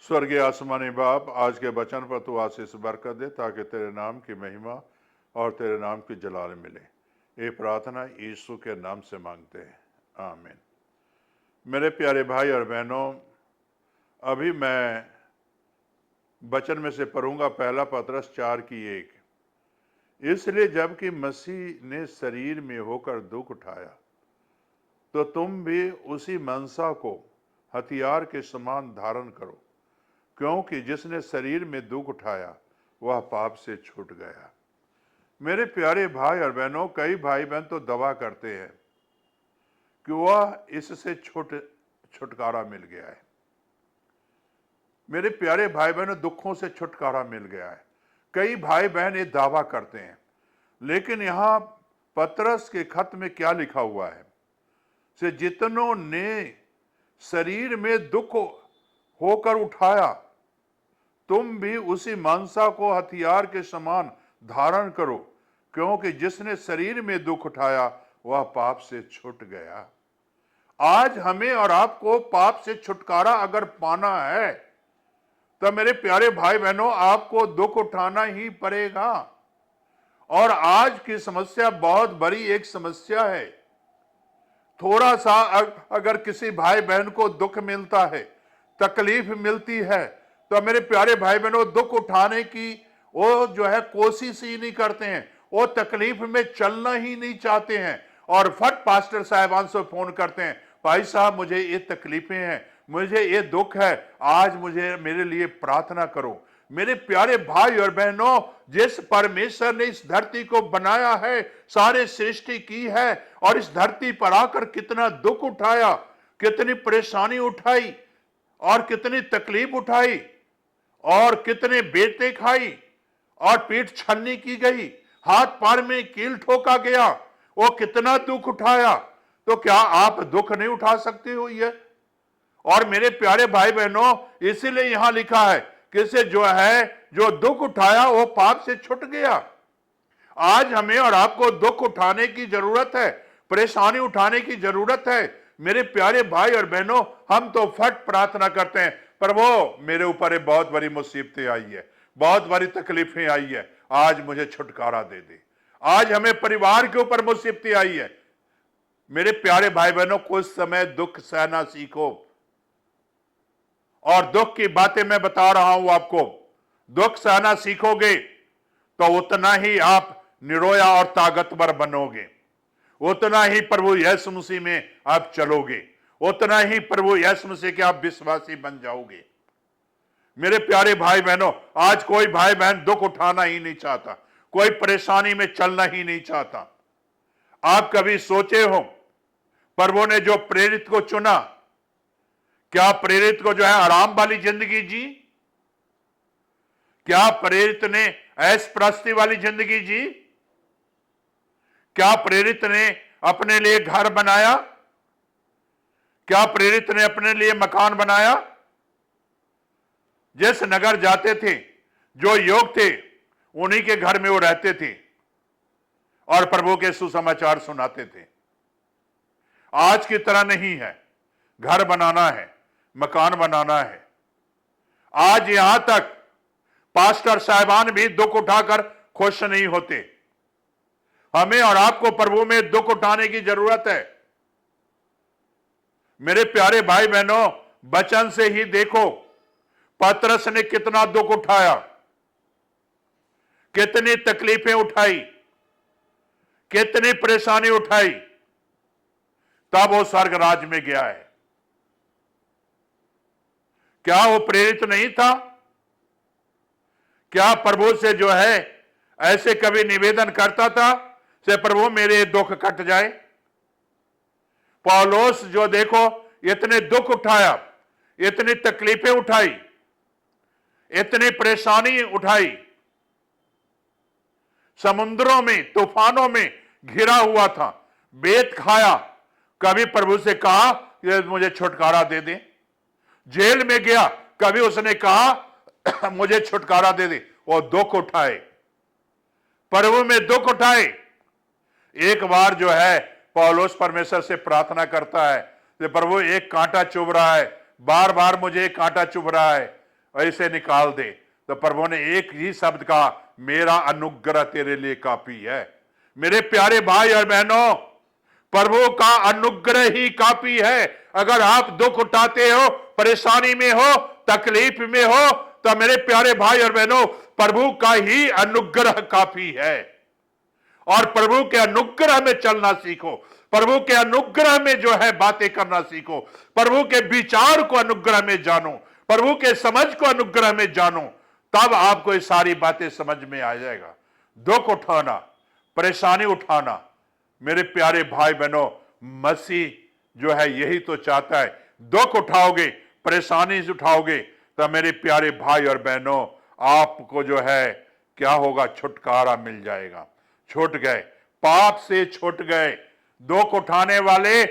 स्वर्गीय आसमानी बाप, आज के वचन पर तू आशीष बरकत दे ताकि तेरे नाम की महिमा और तेरे नाम की जलाल मिले। ये प्रार्थना यीशु के नाम से मांगते हैं, आमीन। मेरे प्यारे भाई और बहनों, अभी मैं वचन में से पढ़ूंगा पहला पतरस 4:1। इसलिए जबकि मसीह ने शरीर में होकर दुख उठाया, तो तुम भी उसी मनसा को हथियार के समान धारण करो, क्योंकि जिसने शरीर में दुख उठाया वह पाप से छूट गया। मेरे प्यारे भाई और बहनों, कई भाई बहन तो दवा करते हैं कि वह इससे छुटकारा मिल गया है। मेरे प्यारे भाई बहनों, दुखों से छुटकारा मिल गया है। कई भाई बहन ये दावा करते हैं, लेकिन यहां पतरस के खत में क्या लिखा हुआ है? से जितनों ने शरीर में दुख होकर उठाया, तुम भी उसी मानसा को हथियार के समान धारण करो, क्योंकि जिसने शरीर में दुख उठाया वह पाप से छूट गया। आज हमें और आपको पाप से छुटकारा अगर पाना है तो मेरे प्यारे भाई बहनों, आपको दुख उठाना ही पड़ेगा। और आज की समस्या बहुत बड़ी एक समस्या है। थोड़ा सा अगर किसी भाई बहन को दुख मिलता है, तकलीफ मिलती है, तो मेरे प्यारे भाई बहनों, दुख उठाने की वो जो है कोशिश ही नहीं करते हैं, वो तकलीफ में चलना ही नहीं चाहते हैं और फट पास्टर साहिबान से फोन करते हैं, भाई साहब मुझे ये तकलीफें हैं, मुझे ये दुख है, आज मुझे मेरे लिए प्रार्थना करो। मेरे प्यारे भाई और बहनों, जिस परमेश्वर ने इस धरती को बनाया है, सारे सृष्टि की है और इस धरती पर आकर कितना दुख उठाया, कितनी परेशानी उठाई और कितनी तकलीफ उठाई और कितने बेटे खाई और पीठ छलनी की गई, हाथ पैर में कील ठोका गया, वो कितना दुख उठाया। तो क्या आप दुख नहीं उठा सकते हो ये? और मेरे प्यारे भाई बहनों, इसीलिए यहां लिखा है कि से जो दुख उठाया वो पाप से छूट गया। आज हमें और आपको दुख उठाने की जरूरत है, परेशानी उठाने की जरूरत है। मेरे प्यारे भाई और बहनों, हम तो फट प्रार्थना करते हैं, प्रभु मेरे ऊपर बहुत बड़ी मुसीबतें आई है, बहुत बड़ी तकलीफें आई है, आज मुझे छुटकारा दे दे। आज हमें परिवार के ऊपर मुसीबतें आई है। मेरे प्यारे भाई बहनों, कुछ समय दुख सहना सीखो। और दुख की बातें मैं बता रहा हूं आपको, दुख सहना सीखोगे तो उतना ही आप निरोया और ताकतवर बनोगे, उतना ही प्रभु यीशु मसीह में आप चलोगे, उतना ही प्रभु यीशु मसीह के आप विश्वासी बन जाओगे। मेरे प्यारे भाई बहनों, आज कोई भाई बहन दुख उठाना ही नहीं चाहता, कोई परेशानी में चलना ही नहीं चाहता। आप कभी सोचे हो प्रभु ने जो प्रेरित को चुना, क्या प्रेरित को जो है आराम वाली जिंदगी जी? क्या प्रेरित ने ऐश प्रस्ती वाली जिंदगी जी? क्या प्रेरित ने अपने लिए घर बनाया? क्या प्रेरित ने अपने लिए मकान बनाया? जिस नगर जाते थे, जो योग थे, उन्हीं के घर में वो रहते थे और प्रभु के सुसमाचार सुनाते थे। आज की तरह नहीं है, घर बनाना है, मकान बनाना है। आज यहां तक पास्टर साहिबान भी दुख उठाकर खुश नहीं होते। हमें और आपको प्रभु में दुख उठाने की जरूरत है। मेरे प्यारे भाई बहनों, वचन से ही देखो पतरस ने कितना दुख उठाया, कितनी तकलीफें उठाई, कितनी परेशानी उठाई, तब वो स्वर्ग राज में गया है। क्या वो प्रेरित नहीं था? क्या प्रभु से जो है ऐसे कभी निवेदन करता था से प्रभु मेरे दुख कट जाए? पौलुस जो देखो इतने दुख उठाया, इतनी तकलीफें उठाई, इतनी परेशानी उठाई, समुद्रों में तूफानों में घिरा हुआ था, बेत खाया, कभी प्रभु से कहा कि मुझे छुटकारा दे दे। जेल में गया, कभी उसने कहा मुझे छुटकारा दे दे। वो दुख उठाए, प्रभु में दुख उठाए। एक बार जो है पौलुस परमेश्वर से प्रार्थना करता है कि प्रभु एक कांटा चुभ रहा है, बार बार मुझे एक कांटा चुभ रहा है, और इसे निकाल दे। तो प्रभु ने एक ही शब्द कहा, मेरा अनुग्रह तेरे लिए काफी है। मेरे प्यारे भाई और बहनों, प्रभु का अनुग्रह ही काफी है। अगर आप दुख उठाते हो, परेशानी में हो, तकलीफ में हो, तो मेरे प्यारे भाई और बहनों, प्रभु का ही अनुग्रह काफी है। और प्रभु के अनुग्रह में चलना सीखो, प्रभु के अनुग्रह में जो है बातें करना सीखो, प्रभु के विचार को अनुग्रह में जानो, प्रभु के समझ को अनुग्रह में जानो, तब आपको ये सारी बातें समझ में आ जाएगा। दुख उठाना, परेशानी उठाना, मेरे प्यारे भाई बहनों, मसीह जो है यही तो चाहता है। दुख उठाओगे, परेशानी उठाओगे, तो मेरे प्यारे भाई और बहनों, आपको जो है क्या होगा, छुटकारा मिल जाएगा। छूट गए, पाप से छूट गए। दुख उठाने वाले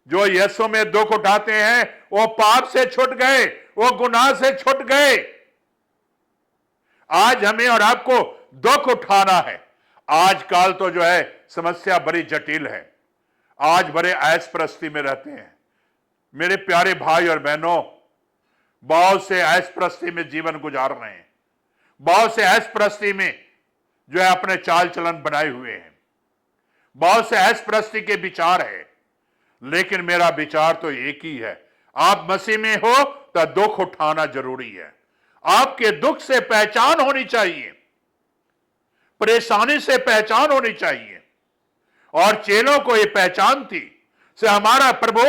जो यीशु में दुख उठाते हैं, वो पाप से छूट गए, वो गुनाह से छूट गए। आज हमें और आपको दुख उठाना है। आजकल तो जो है समस्या बड़ी जटिल है। आज बड़े ऐश परस्ती में रहते हैं मेरे प्यारे भाई और बहनों। बहुत से ऐश परस्ती में जीवन गुजार रहे हैं, बहुत से ऐश परस्ती में जो है अपने चाल चलन बनाए हुए हैं, बहुत से ऐश परस्ती के विचार है। लेकिन मेरा विचार तो एक ही है, आप मसीह में हो तो दुख उठाना जरूरी है। आपके दुख से पहचान होनी चाहिए, परेशानी से पहचान होनी चाहिए। और चेलों को यह पहचान थी से हमारा प्रभु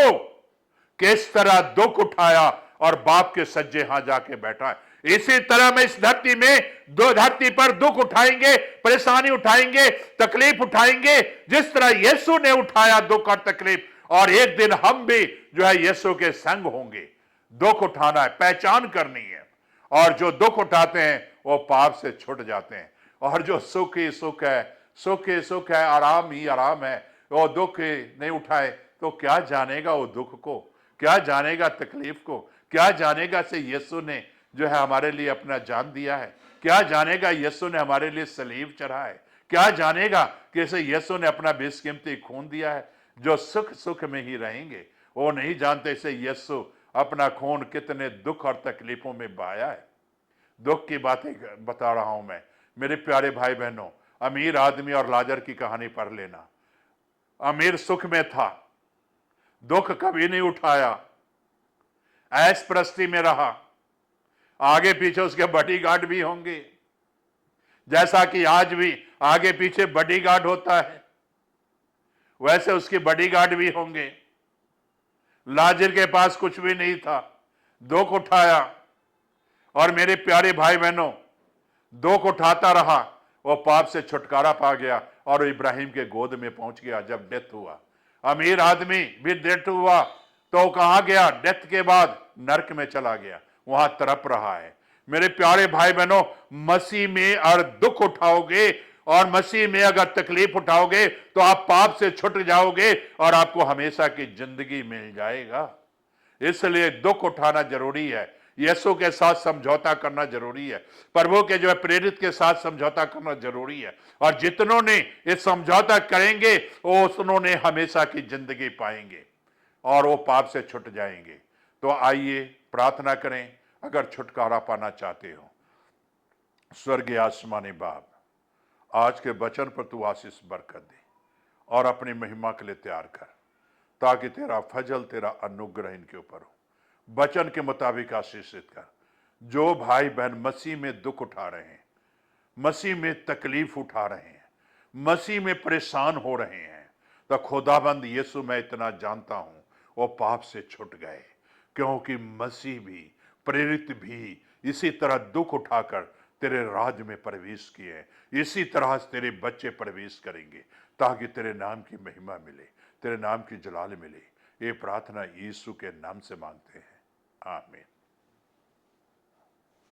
किस तरह दुख उठाया और बाप के सज्जे हां जाके बैठा है। इसी तरह में इस धरती में, दो धरती पर दुख उठाएंगे, परेशानी उठाएंगे, तकलीफ उठाएंगे, जिस तरह यीशु ने उठाया दुख और तकलीफ। और एक दिन हम भी जो है यीशु के संग होंगे। दुख उठाना है, पहचान करनी है। और जो दुख उठाते हैं वो पाप से छूट जाते हैं। और जो सुख ही सुख है, सुख ही सुख है, आराम ही आराम है, वो दुख नहीं उठाए तो क्या जानेगा वो दुख को, क्या जानेगा तकलीफ को, क्या जानेगा से यीशु ने जो है हमारे लिए अपना जान दिया है, क्या जानेगा यीशु ने हमारे लिए सलीब चढ़ा है, क्या जानेगा कि इसे यीशु ने अपना बेशकीमती खून दिया है। जो सुख सुख में ही रहेंगे वो नहीं जानते इसे यीशु अपना खून कितने दुख और तकलीफों में बहाया है। दुख की बातें बता रहा हूं मैं मेरे प्यारे भाई बहनों। अमीर आदमी और लाजर की कहानी पढ़ लेना। अमीर सुख में था, दुख कभी नहीं उठाया, ऐश परस्ती में रहा। आगे पीछे उसके बॉडीगार्ड भी होंगे, जैसा कि आज भी आगे पीछे बॉडीगार्ड होता है, वैसे उसके बॉडीगार्ड भी होंगे। लाजर के पास कुछ भी नहीं था, दुख उठाया। और मेरे प्यारे भाई बहनों, दुख उठाता रहा, वो पाप से छुटकारा पा गया और इब्राहिम के गोद में पहुंच गया जब डेथ हुआ। अमीर आदमी भी डेथ हुआ तो कहां गया? डेथ के बाद नरक में चला गया, वहां तड़प रहा है। मेरे प्यारे भाई बहनों, मसीह में अगर दुख उठाओगे और मसीह में अगर तकलीफ उठाओगे तो आप पाप से छूट जाओगे और आपको हमेशा की जिंदगी मिल जाएगा। इसलिए दुख उठाना जरूरी है, यीशु के साथ समझौता करना जरूरी है, प्रभु के जो है प्रेरित के साथ समझौता करना जरूरी है। और जितनों ने इस समझौता करेंगे वो उन्होंने हमेशा की जिंदगी पाएंगे और वो पाप से छूट जाएंगे। तो आइए प्रार्थना करें। अगर छुटकारा पाना चाहते हो, स्वर्गीय आसमानी बाप, आज के वचन पर तू आशीष बरकत दे और अपनी महिमा के लिए तैयार कर, ताकि तेरा फजल, तेरा अनुग्रह इनके ऊपर हो। वचन के मुताबिक आशीषित कर। जो भाई बहन मसीह में दुख उठा रहे हैं, मसीह में तकलीफ उठा रहे हैं, मसीह में परेशान हो रहे हैं, तो खुदाबंद यीशु, मैं इतना जानता हूं वो पाप से छूट गए, क्योंकि मसीह भी, प्रेरित भी इसी तरह दुख उठाकर तेरे राज में प्रवेश किए। इसी तरह से तेरे बच्चे प्रवेश करेंगे, ताकि तेरे नाम की महिमा मिले, तेरे नाम की जलाल मिले। ये प्रार्थना यीशु के नाम से मांगते हैं, आमीन।